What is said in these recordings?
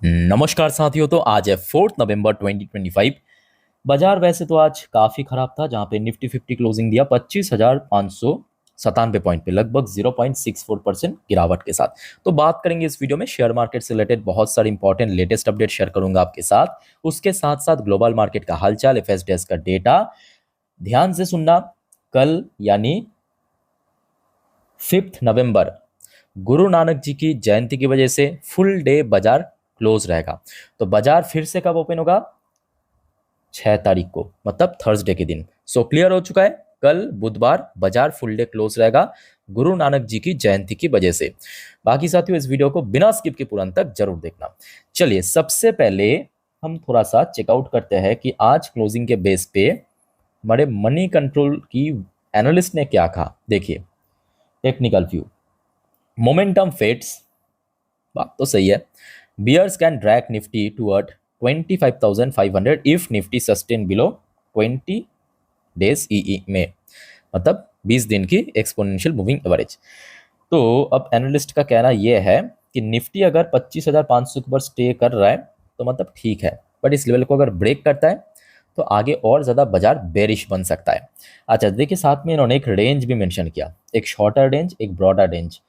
नमस्कार साथियों। तो आज है 4 नवंबर 2025। बाजार वैसे तो आज काफ़ी खराब था, जहां पे निफ्टी 50 क्लोजिंग दिया 25,597 पॉइंट पे, लगभग 0.64% गिरावट के साथ। तो बात करेंगे इस वीडियो में शेयर मार्केट से रिलेटेड, बहुत सारे इंपॉर्टेंट लेटेस्ट अपडेट शेयर करूंगा आपके साथ। उसके साथ साथ ग्लोबल मार्केट का हालचाल, एफएसडीएस का डेटा ध्यान से सुनना। कल यानी 5 नवंबर गुरु नानक जी की जयंती की वजह से फुल डे बाजार क्लोज रहेगा। तो बाजार फिर से कब ओपन होगा? 6 तारीख को, मतलब थर्सडे के दिन। सो क्लियर हो चुका है, कल बुधवार बाजार फुल डे क्लोज रहेगा गुरु नानक जी की जयंती की वजह से। बाकी साथियों इस वीडियो को बिना स्किप के पूरा अंत तक जरूर देखना। चलिए सबसे पहले हम थोड़ा सा चेकआउट करते हैं कि आज क्लोजिंग के बेस पे हमारे मनी कंट्रोल की एनालिस्ट ने क्या कहा। देखिए, टेक्निकल व्यू, मोमेंटम फेड्स, बात तो सही है। Bears can drag Nifty toward 25,500 if Nifty sustain below 20 days ईई में, मतलब 20 दिन की एक्सपोनेंशियल मूविंग एवरेज। तो अब एनालिस्ट का कहना यह है कि निफ्टी अगर 25,500 के ऊपर स्टे कर रहा है तो मतलब ठीक है, बट इस लेवल को अगर ब्रेक करता है तो आगे और ज़्यादा बाजार बेरिश बन सकता है। अच्छा देखिए, साथ में इन्होंने एक रेंज भी मेंशन किया, एक शॉर्टर रेंज, एक ब्रॉडर रेंज।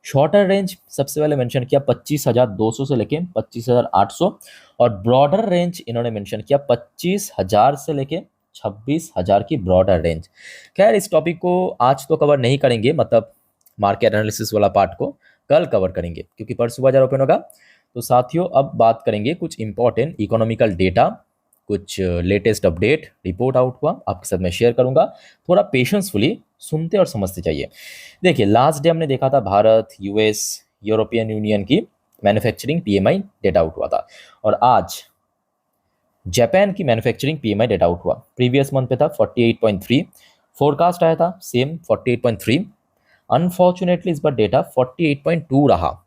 शॉर्टर रेंज सबसे पहले मेंशन किया 25,200 से लेके 25,800, और ब्रॉडर रेंज इन्होंने मेंशन किया 25,000 से लेके 26,000 की ब्रॉडर रेंज। खैर इस टॉपिक को आज तो कवर नहीं करेंगे, मतलब मार्केट एनालिसिस वाला पार्ट को कल कवर करेंगे, क्योंकि परसों बाजार ओपन होगा। तो साथियों अब बात करेंगे कुछ इंपॉर्टेंट इकोनॉमिकल डेटा, कुछ लेटेस्ट अपडेट रिपोर्ट आउट हुआ आपके साथ मैं शेयर करूंगा। थोड़ा पेशेंसफुली सुनते और समझते चाहिए। देखिए, लास्ट डे हमने देखा था भारत, यूएस, यूरोपियन यूनियन की मैन्युफैक्चरिंग पीएमआई डेटा आउट हुआ था, और आज जापान की मैन्युफैक्चरिंग पीएमआई डेटा आउट हुआ। प्रीवियस मंथ पे था 48.3, फोरकास्ट आया था सेम 48.3। अनफॉर्चुनेटली इस बार डेटा 48.2 रहा।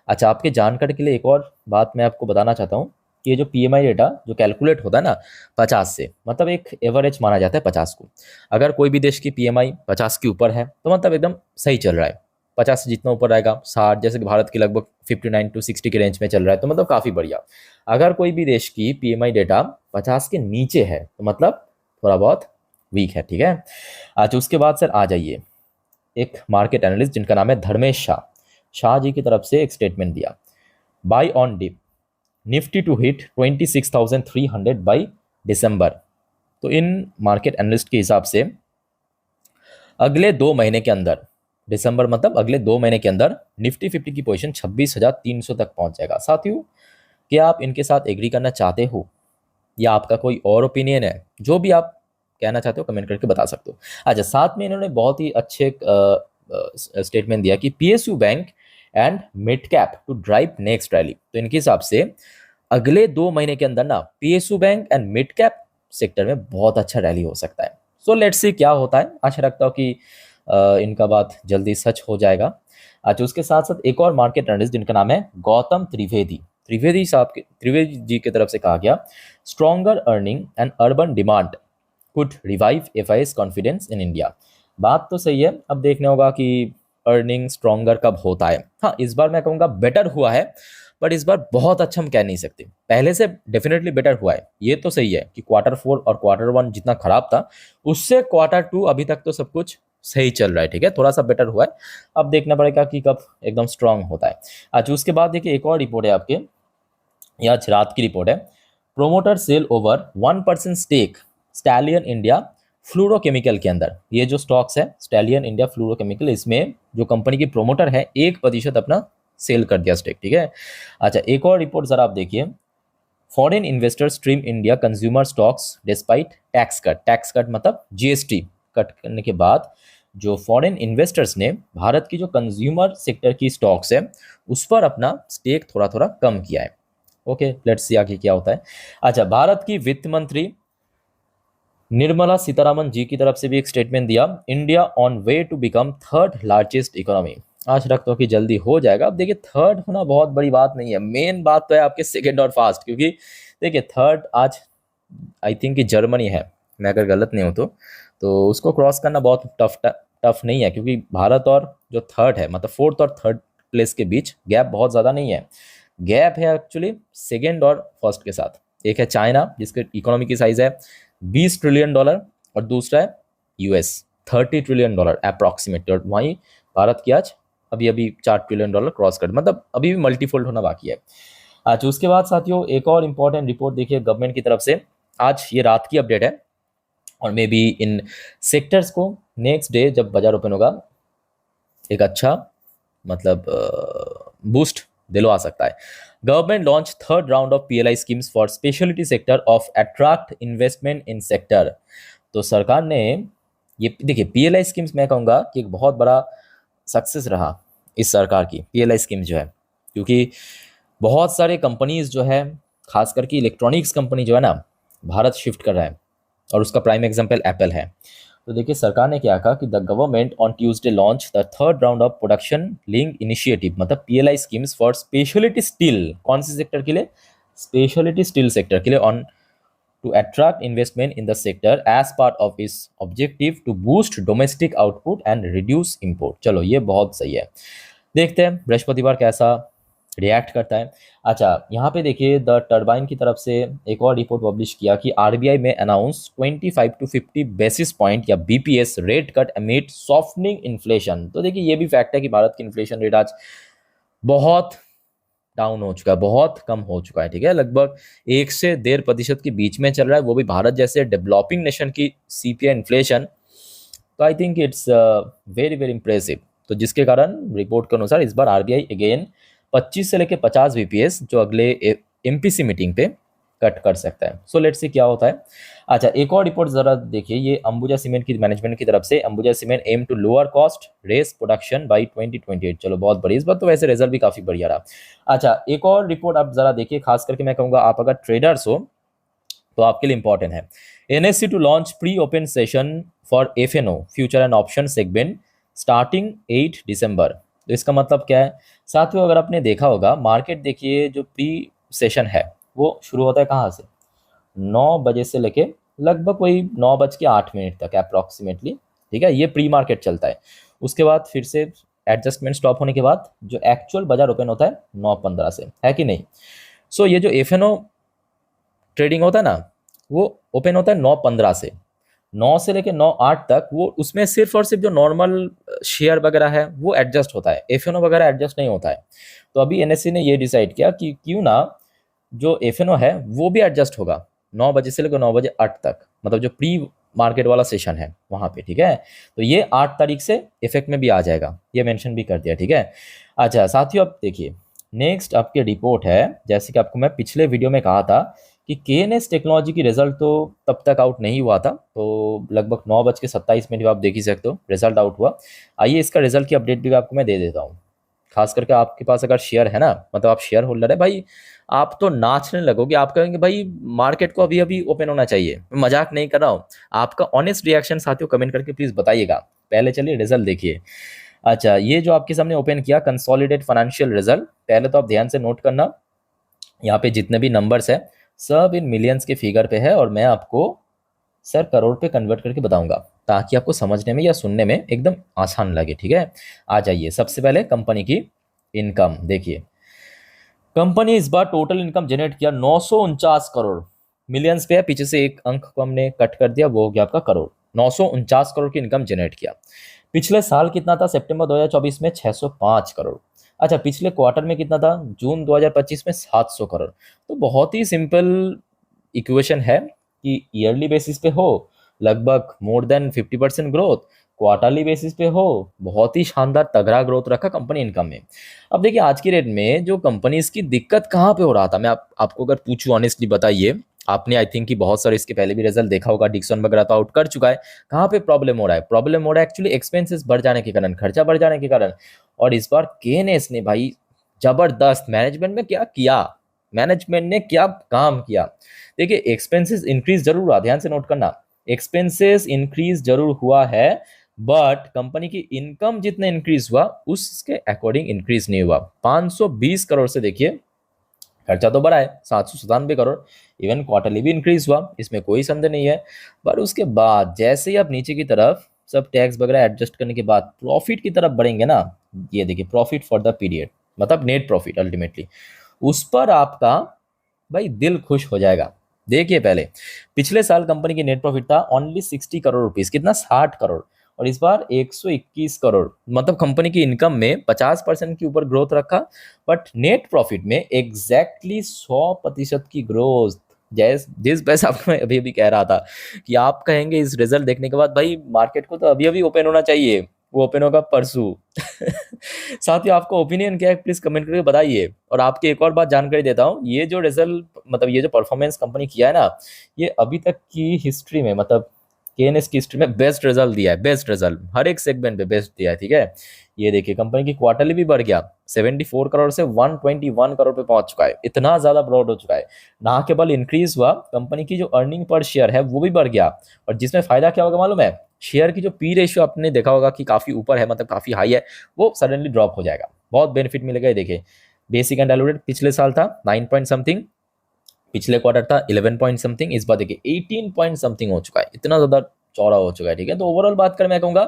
अच्छा, आपके जानकारी के लिए एक और बात मैं आपको बताना चाहता हूँ कि ये जो पीएमआई डेटा जो कैलकुलेट होता है ना 50 से, मतलब एक एवरेज माना जाता है 50 को। अगर कोई भी देश की पीएमआई 50 के ऊपर है तो मतलब एकदम सही चल रहा है। 50 से जितना ऊपर रहेगा 60, जैसे कि भारत की लगभग 59 to 60 के रेंज में चल रहा है, तो मतलब काफ़ी बढ़िया। अगर कोई भी देश की पीएमआई डेटा 50 के नीचे है तो मतलब थोड़ा बहुत वीक है, ठीक है। अच्छा उसके बाद सर आ जाइए, एक मार्केट एनालिस्ट जिनका नाम है धर्मेश शाह, शाह जी की तरफ से एक स्टेटमेंट दिया, buy on dip Nifty to hit 26,300 by December. तो इन मार्केट एनालिस्ट के हिसाब से अगले 2 महीने के अंदर, दिसंबर मतलब अगले 2 महीने के अंदर निफ्टी 50 की पोजीशन 26,300 तक पहुंच जाएगा। साथियों क्या आप इनके साथ एग्री करना चाहते हो या आपका कोई और ओपिनियन है? जो भी आप कहना चाहते हो कमेंट करके बता सकते हो। अच्छा, साथ में इन्होंने बहुत ही अच्छे स्टेटमेंट दिया कि PSU bank and mid cap to drive next rally. तो इनके हिसाब से अगले 2 महीने के अंदर ना PSU bank and mid cap sector में बहुत अच्छा रैली हो सकता है। सो लेट्स सी क्या होता है। आशा रखता हूँ कि इनका बात जल्दी सच हो जाएगा। अच्छा उसके साथ साथ एक और मार्केट एनालिस्ट जिनका नाम है गौतम त्रिवेदी, त्रिवेदी जी की तरफ से कहा गया, stronger earning and urban demand could revive FIS confidence in India. बात तो सही है, अब देखना होगा कि अर्निंग स्ट्रॉन्गर कब होता है। हाँ इस बार मैं कहूँगा बेटर हुआ है, बट इस बार बहुत अच्छा हम कह नहीं सकते। पहले से डेफिनेटली बेटर हुआ है, ये तो सही है कि Q4 और Q1 जितना खराब था उससे Q2 अभी तक तो सब कुछ सही चल रहा है, ठीक है, थोड़ा सा बेटर हुआ है। अब देखना पड़ेगा कि कब एकदम स्ट्रांग होता है। अच्छा उसके बाद देखिए एक और रिपोर्ट है आपके, ये आज रात की रिपोर्ट है, promoter sell over 1% stake Stallion India fluorochemical के अंदर। ये जो स्टॉक्स है स्टैलियन इंडिया फ्लूरोकेमिकल, इसमें जो कंपनी की प्रोमोटर है 1% अपना सेल कर दिया स्टेक, ठीक है। अच्छा एक और रिपोर्ट जरा आप देखिए, foreign investor stream India consumer stocks despite tax cut. Tax cut मतलब जीएसटी कट करने के बाद जो फॉरेन इन्वेस्टर्स ने भारत की जो कंज्यूमर सेक्टर की स्टॉक्स है उस पर अपना स्टेक थोड़ा थोड़ा कम किया है। ओके लेट्स सी आगे क्या होता है। अच्छा भारत की वित्त मंत्री निर्मला सीतारामन जी की तरफ से भी एक स्टेटमेंट दिया, India on way to become third largest economy. आज रखता हूँ कि जल्दी हो जाएगा। अब देखिए थर्ड होना बहुत बड़ी बात नहीं है, मेन बात तो है आपके सेकंड और फास्ट, क्योंकि देखिए थर्ड आज आई थिंक कि जर्मनी है, मैं अगर गलत नहीं हूँ तो उसको क्रॉस करना बहुत टफ नहीं है, क्योंकि भारत और जो थर्ड है मतलब फोर्थ और थर्ड प्लेस के बीच गैप बहुत ज़्यादा नहीं है। गैप है एक्चुअली सेकेंड और फर्स्ट के साथ। एक है चाइना जिसके इकोनॉमी की साइज है $20 ट्रिलियन और दूसरा है यूएस $30 ट्रिलियन अप्रॉक्सीमेट, और वहीं भारत की आज अभी अभी $4 ट्रिलियन क्रॉस कर, मतलब अभी भी मल्टीफोल्ड होना बाकी है। अच्छा, उसके बाद साथियों एक और इम्पॉर्टेंट रिपोर्ट देखिए गवर्नमेंट की तरफ से, आज ये रात की अपडेट है, और मे बी इन सेक्टर्स को नेक्स्ट डे जब बाजार ओपन होगा एक अच्छा मतलब बूस्ट दिलवा सकता है। Government launch third round of PLI schemes for speciality sector of attract investment in sector. तो सरकार ने ये देखिए पीएलआई स्कीम्स, मैं कहूँगा कि एक बहुत बड़ा सक्सेस रहा इस सरकार की पीएलआई स्कीम जो है, क्योंकि बहुत सारे कंपनीज जो है खास करके इलेक्ट्रॉनिक्स कंपनी जो है ना भारत शिफ्ट कर रहा है, और उसका प्राइम एग्जांपल एप्पल है। तो देखिए सरकार ने क्या कहा कि the government on Tuesday launch the third round of production link initiative, मतलब PLI schemes for speciality steel. कौन सी सेक्टर के लिए? स्पेशलिटी स्टील सेक्टर के लिए, on to attract investment in the sector as part of its objective to boost domestic output and reduce import. चलो ये बहुत सही है, देखते हैं बृहस्पतिवार कैसा रिएक्ट करता है। अच्छा, यहाँ पे देखिए द टर्बाइन की तरफ से एक और रिपोर्ट पब्लिश किया कि आरबीआई में अनाउंस 25 to 50 बेसिस पॉइंट या BPS rate cut amid softening inflation. तो देखिए ये भी फैक्ट है कि भारत की इन्फ्लेशन रेट आज बहुत डाउन हो चुका है, बहुत कम हो चुका है, ठीक है, लगभग 1 से 1.5% के बीच में चल रहा है, वो भी भारत जैसे डेवलपिंग नेशन की सीपीआई इन्फ्लेशन। तो I think it's very very impressive. तो जिसके कारण रिपोर्ट के अनुसार इस बार आरबीआई अगेन 25 से लेकर 50 बीपीएस जो अगले एमपीसी मीटिंग पे कट कर सकता है। सो लेट्स सी क्या होता है। अच्छा, एक और रिपोर्ट जरा देखिए, ये अंबुजा सीमेंट की मैनेजमेंट की तरफ से, Ambuja cement aim to lower cost raise production by 2028। चलो बहुत बढ़िया, इस बार तो वैसे रिजल्ट भी काफी बढ़िया रहा। अच्छा, एक और रिपोर्ट आप जरा देखिए, खास करके मैं कहूँगा आप अगर ट्रेडर्स हो तो आपके लिए इंपॉर्टेंट है। NSC to launch pre open session for FNO future and option segment starting 8 December. तो इसका मतलब क्या है साथियों, अगर आपने देखा होगा मार्केट, देखिए जो प्री सेशन है वो शुरू होता है कहाँ से, 9 बजे से लेके लगभग वही 9:08 तक अप्रॉक्सीमेटली, ठीक है, ये प्री मार्केट चलता है। उसके बाद फिर से एडजस्टमेंट स्टॉप होने के बाद जो एक्चुअल बाजार ओपन होता है 9:15 से, है कि नहीं। सो ये जो एफएनओ ट्रेडिंग होता है ना वो ओपन होता है 9:15 से, 9 से लेकर 9:08 तक, वो उसमें सिर्फ और सिर्फ जो नॉर्मल शेयर वगैरह है वो एडजस्ट होता है, एफएनओ वगैरह एडजस्ट नहीं होता है। तो अभी एनएससी ने ये डिसाइड किया कि क्यों ना जो एफएनओ है वो भी एडजस्ट होगा 9 बजे से लेकर 9:08 तक, मतलब जो प्री मार्केट वाला सेशन है वहाँ पे, ठीक है। तो ये 8 तारीख से इफेक्ट में भी आ जाएगा, ये मेंशन भी कर दिया, ठीक है। अच्छा साथियों, अब देखिए नेक्स्ट आपकी रिपोर्ट है, जैसे कि आपको मैं पिछले वीडियो में कहा था कि केएनएस टेक्नोलॉजी की रिजल्ट तो तब तक आउट नहीं हुआ था, तो लगभग 9:27 आप देख ही सकते हो रिजल्ट आउट हुआ। आइए इसका रिजल्ट की अपडेट भी आपको मैं दे देता हूँ। खास करके आपके पास अगर शेयर है ना, मतलब आप शेयर होल्डर है भाई, आप तो नाचने लगोगे, आप कहेंगे भाई मार्केट को अभी अभी ओपन होना चाहिए। मैं मजाक नहीं कर रहा हूँ, आपका ऑनेस्ट रिएक्शन साथियों कमेंट करके प्लीज बताइएगा। पहले चलिए रिजल्ट देखिए। अच्छा, ये जो आपके सामने ओपन किया कंसोलिडेट फाइनेंशियल रिजल्ट, पहले तो आप ध्यान से नोट करना, यहाँ पे जितने भी नंबर्स है सब इन मिलियंस के फिगर पे है, और मैं आपको सर करोड़ पे कन्वर्ट करके बताऊंगा ताकि आपको समझने में या सुनने में एकदम आसान लगे, ठीक है। आ जाइए, सबसे पहले कंपनी की इनकम देखिए। कंपनी इस बार टोटल इनकम जनरेट किया 949 करोड़, मिलियंस पे है, पीछे से एक अंक को हमने कट कर दिया, वो हो गया आपका करोड़। 949 करोड़ की इनकम जनरेट किया। पिछले साल कितना था सितंबर 2024 में? 605 करोड़। अच्छा, पिछले क्वार्टर में कितना था? जून 2025 में 700 करोड़। तो बहुत ही सिंपल इक्वेशन है कि ईयरली बेसिस पे हो लगभग more than 50% growth, quarterly basis पे हो बहुत ही शानदार तगड़ा ग्रोथ रखा कंपनी इनकम में। अब देखिए आज की रेट में जो कंपनीज की दिक्कत कहाँ पे हो रहा था, मैं आपको अगर पूछूं ऑनेस्टली बताइए, आपने आई थिंक कि बहुत सारे इसके पहले भी रिजल्ट देखा होगा, डिक्सन वगैरह तो आउट कर चुका है। कहाँ पे प्रॉब्लम हो रहा है? प्रॉब्लम हो रहा है एक्चुअली एक्सपेंसेस बढ़ जाने के कारण, खर्चा बढ़ जाने के कारण। और इस बार केएनएस ने भाई जबरदस्त मैनेजमेंट में क्या किया, मैनेजमेंट ने क्या काम किया। देखिए एक्सपेंसेस इंक्रीज जरूर हुआ, ध्यान से नोट करना, एक्सपेंसेस इंक्रीज जरूर हुआ है, बट कंपनी की इनकम जितना इंक्रीज हुआ उसके अकॉर्डिंग इंक्रीज नहीं हुआ। 520 करोड़ से देखिए खर्चा तो बढ़ा है 797 करोड़, इवन क्वार्टरली भी इंक्रीज हुआ, इसमें कोई संदेह नहीं है। पर उसके बाद जैसे ही आप नीचे की तरफ सब टैक्स वगैरह एडजस्ट करने के बाद प्रॉफिट की तरफ बढ़ेंगे ना, ये देखिए प्रॉफिट फॉर द पीरियड, मतलब नेट प्रॉफिट अल्टीमेटली, उस पर आपका भाई दिल खुश हो जाएगा। देखिए पहले पिछले साल कंपनी की नेट प्रॉफिट था ओनली 60 करोड़ रुपीस, कितना 60 करोड़, और इस बार 121 करोड़, मतलब कंपनी की इनकम में 50% के ऊपर ग्रोथ रखा, बट नेट प्रॉफिट में एग्जैक्टली 100% की ग्रोथ। जैस जिस पैसा आपको मैं अभी अभी कह रहा था कि आप कहेंगे इस रिजल्ट देखने के बाद भाई मार्केट को तो अभी अभी ओपन होना चाहिए, वो ओपन होगा परसों। साथियों आपका ओपिनियन क्या है प्लीज कमेंट करके बताइए। और आपकी एक और बात जानकारी देता हूँ, ये जो रिजल्ट मतलब ये जो परफॉर्मेंस कंपनी किया है ना, ये अभी तक की हिस्ट्री में मतलब केएनएस की हिस्ट्री में बेस्ट रिजल्ट दिया है, बेस्ट रिजल्ट हर एक सेगमेंट पे बेस्ट दिया है। ठीक है, ये देखिए कंपनी की क्वार्टरली भी बढ़ गया, 74 करोड़ से 121 करोड़ पे पहुंच चुका है, इतना ज्यादा ब्रॉड हो चुका है। ना केवल इंक्रीज हुआ, कंपनी की जो अर्निंग पर शेयर है वो भी बढ़ गया, और जिसमें फायदा क्या होगा मालूम है, शेयर की जो पी रेशियो आपने देखा होगा कि काफी ऊपर है, मतलब काफी हाई है, वो सडनली ड्रॉप हो जाएगा, बहुत बेनिफिट मिलेगा। ये देखिए बेसिक एंड डाइल्यूटेड पिछले साल था 9 पॉइंट समथिंग, पिछले क्वार्टर था 11 पॉइंट समथिंग, इस बार देखिए 18 पॉइंट समथिंग हो चुका है, इतना ज़्यादा चौड़ा हो चुका है। ठीक है, तो ओवरऑल बात करें मैं कहूँगा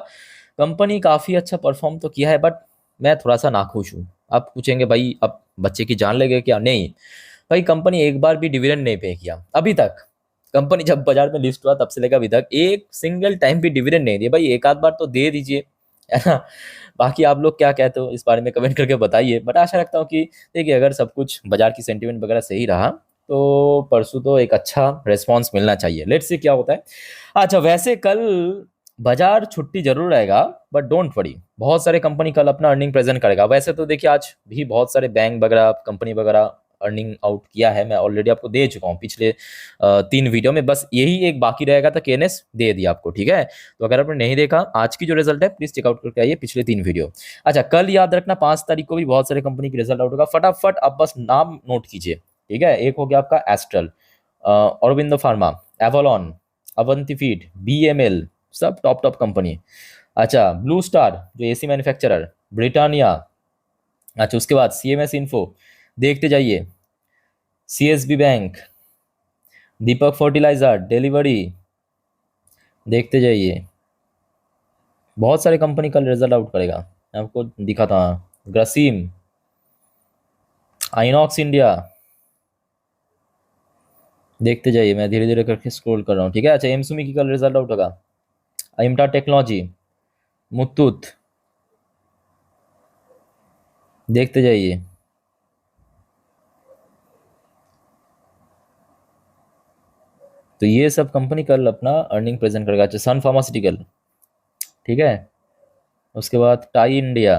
कंपनी काफ़ी अच्छा परफॉर्म तो किया है, बट मैं थोड़ा सा नाखुश हूँ। आप पूछेंगे भाई अब बच्चे की जान लेगे क्या, नहीं भाई, कंपनी एक बार भी डिविडेंड नहीं पे किया अभी तक। कंपनी जब बाजार में लिस्ट हुआ तब से लेकर अभी तक एक सिंगल टाइम भी डिविडेंड नहीं दिया। भाई एक आध बार तो दे दीजिए, है ना। बाकी आप लोग क्या कहते हो इस बारे में कमेंट करके बताइए, बट आशा रखता हूँ कि देखिए अगर सब कुछ बाजार की सेंटीमेंट वगैरह सही रहा तो परसों तो एक अच्छा रिस्पॉन्स मिलना चाहिए, लेट्स सी क्या होता है। अच्छा वैसे कल बाजार छुट्टी जरूर रहेगा, बट डोंट वरी, बहुत सारे कंपनी कल अपना अर्निंग प्रेजेंट करेगा। वैसे तो देखिए आज भी बहुत सारे बैंक वगैरह कंपनी वगैरह अर्निंग आउट किया है, मैं ऑलरेडी आपको दे चुका हूँ पिछले 3 वीडियो में, बस यही एक बाकी रहेगा था केएनएस दे दिया आपको। ठीक है, तो अगर आपने नहीं देखा आज की जो रिजल्ट है प्लीज चेकआउट करके आइए पिछले 3 वीडियो। अच्छा कल याद रखना 5 तारीख को भी बहुत सारे कंपनी की रिजल्ट आउट होगा, फटाफट आप बस नाम नोट कीजिए। ठीक है, एक हो गया आपका Astral, Aurobindo pharma, Avalon, Avanti feed, BML, सब टॉप टॉप कंपनी। अच्छा ब्लू स्टार जो एसी मैन्युफैक्चरर, ब्रिटानिया, अच्छा उसके बाद सीएमएस इन्फो, देखते जाइए, CSB bank, Deepak fertilizer, delivery, देखते जाइए, बहुत सारे कंपनी कल रिजल्ट आउट करेगा। मैं आपको दिखा था, ग्रासिम, आइनॉक्स इंडिया, देखते जाइए, मैं धीरे धीरे करके स्क्रॉल कर रहा हूँ। ठीक है, अच्छा एमसुमी की कल रिजल्ट आउट होगा, इम्टा टेक्नोलॉजी, मुथूट, देखते जाइए। तो ये सब कंपनी कल अपना अर्निंग प्रेजेंट करेगा। अच्छा सन फार्मास्यूटिकल, ठीक है, उसके बाद टाई इंडिया।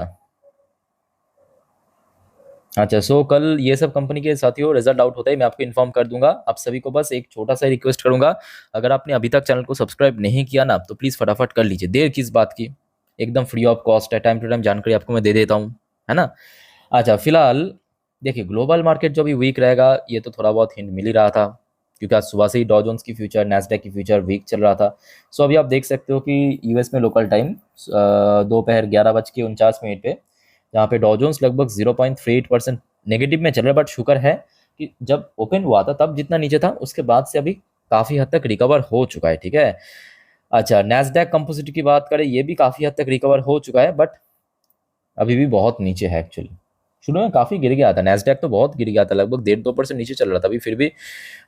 अच्छा सो कल ये सब कंपनी के साथियों रिजल्ट आउट होता है, मैं आपको इन्फॉर्म कर दूंगा। आप सभी को बस एक छोटा सा रिक्वेस्ट करूंगा, अगर आपने अभी तक चैनल को सब्सक्राइब नहीं किया ना तो प्लीज़ फटाफट कर लीजिए, देर किस बात की, एकदम फ्री ऑफ कॉस्ट है, टाइम टू टाइम जानकारी आपको मैं दे देता हूँ, है ना। अच्छा फिलहाल देखिए ग्लोबल मार्केट जो भी वीक रहेगा ये तो थोड़ा बहुत हिंट मिल ही रहा था, क्योंकि आज सुबह से ही डॉ जोन्स की फ्यूचर, नैस्डैक की फ्यूचर वीक चल रहा था। सो अभी आप देख सकते हो कि यूएस में लोकल टाइम दोपहर 11:49 पे, जहाँ पे डॉ जोन्स लगभग 0.38% नेगेटिव में चल रहा है, बट शुक्र है कि जब ओपन हुआ था तब जितना नीचे था उसके बाद से अभी काफ़ी हद तक रिकवर हो चुका है। ठीक है, अच्छा नैस्डैक कंपोजिट की बात करें, ये भी काफ़ी हद तक रिकवर हो चुका है, बट अभी भी बहुत नीचे है एक्चुअली। शुरू में काफ़ी गिर गया था, नैस्डैक तो बहुत गिर गया था, लगभग 1.5-2% नीचे चल रहा था, अभी फिर भी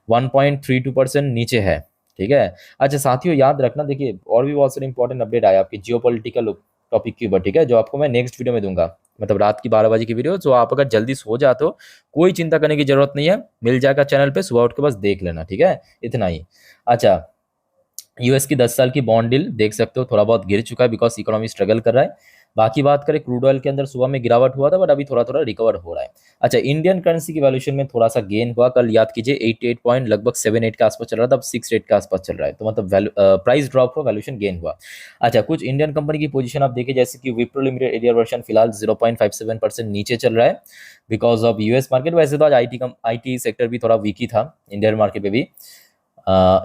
1.32% नीचे है। ठीक है, अच्छा साथियों याद रखना, देखिए और भी बहुत सारे इंपॉर्टेंट अपडेट आए आपकी जियोपॉलिटिकल टॉपिक के ऊपर, ठीक है, जो आपको मैं नेक्स्ट वीडियो में दूंगा, मतलब रात की 12 बजे की वीडियो। जो आप अगर जल्दी सो जाते हो कोई चिंता करने की जरूरत नहीं है, मिल जाएगा चैनल पे, सुबह उठ के बस देख लेना। ठीक है, इतना ही। अच्छा यूएस की 10 साल की बॉन्ड डील देख सकते हो, थोड़ा बहुत गिर चुका है बिकॉज इकोनॉमी स्ट्रगल कर रहा है। बाकी बात करें क्रूड ऑयल के अंदर सुबह में गिरावट हुआ था, बट अभी थोड़ा थोड़ा रिकवर हो रहा है। अच्छा इंडियन करेंसी की वैल्यूएशन में थोड़ा सा गेन हुआ, कल याद कीजिए 88 पॉइंट लगभग 78 के आसपास चल रहा था, अब 68 के आसपास चल रहा है, तो मतलब प्राइस ड्रॉप हुआ, वैल्यूएशन गेन हुआ। अच्छा कुछ इंडियन कंपनी की पोजीशन आप देखिए, जैसे कि विप्रो लिमिटेड एरियर वर्शन फिलहाल 0.57% नीचे चल रहा है बिकॉज ऑफ यूएस मार्केट। वैसे तो आज आईटी सेक्टर भी थोड़ा वीक ही था इंडियन मार्केट पे भी।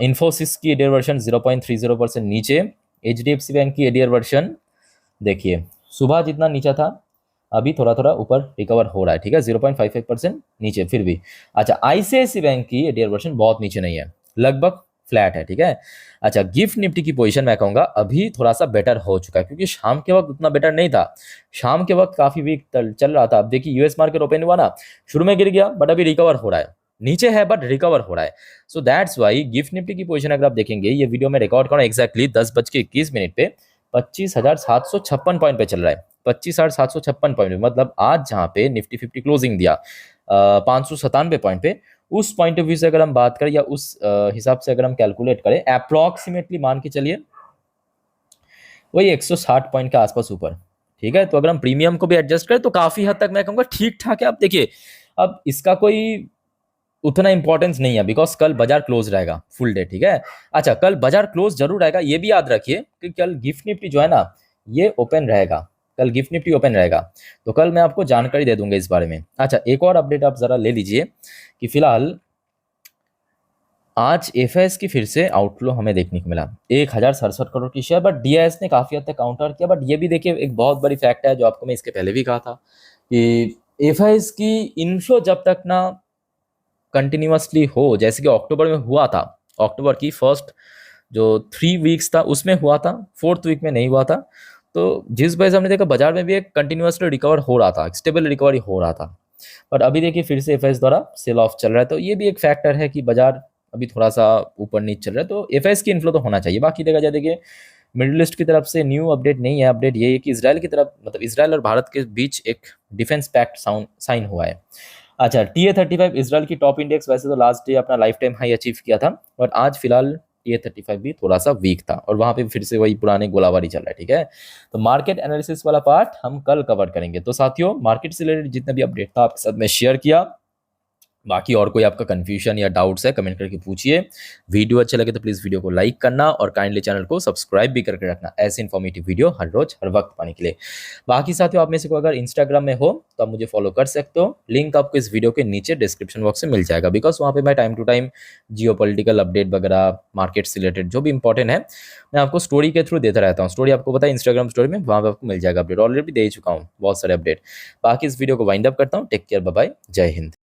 इन्फोसिस की एडियर वर्शन 0.30% नीचे। एचडीएफसी बैंक की एडियर वर्शन देखिए सुबह जितना नीचा था अभी थोड़ा थोड़ा ऊपर रिकवर हो रहा है। ठीक है, 0.55% नीचे फिर भी। अच्छा आईसीआईसी बैंक की एडियर वर्शन बहुत नीचे नहीं है, लगभग फ्लैट है, ठीक है। अच्छा, गिफ्ट निफ्टी की पोजीशन मैं कहूँगा अभी थोड़ा सा बेटर हो चुका है, क्योंकि शाम के वक्त उतना बेटर नहीं था। शाम के वक्त काफ़ी वीक चल रहा था। अब देखिए यूएस मार्केट ओपन हुआ ना, शुरू में गिर गया बट अभी रिकवर हो रहा है, नीचे है बट रिकवर हो रहा है। So that's why gift Nifty की पोजीशन अगर आप देखेंगे, ये वीडियो में रिकॉर्ड कर रहा हूँ एग्जैक्टली 10:21 पे 25,756 पॉइंट पे चल रहा है। 25,756 पॉइंट, मतलब आज जहाँ पे निफ्टी 50 क्लोजिंग दिया 597 पॉइंट पे, उस पॉइंट ऑफ व्यू से अगर हम बात करें या उस हिसाब से अगर हम कैलकुलेट करें, अप्रोक्सीमेटली मान के चलिए वही 160 पॉइंट के आसपास ऊपर, ठीक है। तो अगर हम प्रीमियम को भी एडजस्ट करें तो काफी हद तक मैं कहूँगा ठीक ठाक है। अब देखिए, अब इसका कोई उतना इंपॉर्टेंस नहीं है, बिकॉज कल बाजार क्लोज रहेगा फुल डे, ठीक है। अच्छा, कल बाजार क्लोज जरूर रहेगा, ये भी याद रखिए कि कल गिफ्ट निफ्टी जो है ना ये ओपन रहेगा, कल गिफ्ट निफ्टी ओपन रहेगा, तो कल मैं आपको जानकारी दे दूंगा इस बारे में। अच्छा, एक और अपडेट आप जरा ले लीजिए कि फिलहाल आज एफआईएस की फिर से आउटफ्लो हमें देखने को मिला 1,067 करोड़ की शेयर, बट डीआईएस ने काफी हद तक काउंटर किया। बट ये भी देखिए एक बहुत बड़ी फैक्ट है जो आपको मैं इसके पहले भी कहा था कि एफआईएस की इन्फ्लो जब तक ना कंटिन्यूअसली हो, जैसे कि अक्टूबर में हुआ था, अक्टूबर की फर्स्ट जो 3 वीक्स था उसमें हुआ था, 4th वीक में नहीं हुआ था, तो जिस वजह से हमने देखा बाजार में भी एक कंटिन्यूअसली रिकवर हो रहा था, स्टेबल रिकवरी हो रहा था। पर अभी देखिए फिर से एफआईएस द्वारा सेल ऑफ चल रहा है, तो ये भी एक फैक्टर है कि बाजार अभी थोड़ा सा ऊपर नीचे चल रहा है। तो एफआईएस की इन्फ्लो तो होना चाहिए। बाकी देखा जाए, देखिए मिडिल ईस्ट की तरफ से न्यू अपडेट नहीं है, अपडेट ये है कि इसराइल की तरफ, मतलब इसराइल और भारत के बीच एक डिफेंस पैक्ट साइन हुआ है। अच्छा, TA-35 इसराइल की टॉप इंडेक्स वैसे तो लास्ट डे अपना लाइफ टाइम हाई अचीव किया था, बट आज फिलहाल TA-35 भी थोड़ा सा वीक था और वहां पे फिर से वही पुराने गोलाबारी चल रहा है, ठीक है। तो मार्केट एनालिसिस वाला पार्ट हम कल कवर करेंगे। तो साथियों, मार्केट से रिलेटेड जितना भी अपडेट था आपके साथ में शेयर किया। बाकी और कोई आपका कंफ्यूजन या डाउट्स है कमेंट करके पूछिए। वीडियो अच्छा लगे तो प्लीज़ वीडियो को लाइक करना और काइंडली चैनल को सब्सक्राइब भी करके रखना, ऐसे इन्फॉर्मेटिव वीडियो हर रोज हर वक्त पाने के लिए। बाकी साथियों, आप में से कोई अगर इंस्टाग्राम में हो तो आप मुझे फॉलो कर सकते हो, लिंक आपको इस वीडियो के नीचे डिस्क्रिप्शन बॉक्स में मिल जाएगा, बिकॉज वहाँ पे मैं time to time geopolitical update वगैरह, मार्केट से रिलेटेड जो भी इंपॉर्टेंट है, मैं आपको स्टोरी के थ्रू देता रहता हूँ। स्टोरी आपको पता है इंस्टाग्राम स्टोरी में, वहाँ पे आपको मिल जाएगा अपडेट, ऑलरेडी दे चुका हूँ बहुत सारे अपडेट। बाकी इस वीडियो को वाइंड अप करता हूँ। टेक केयर, बाय बाय, जय हिंद।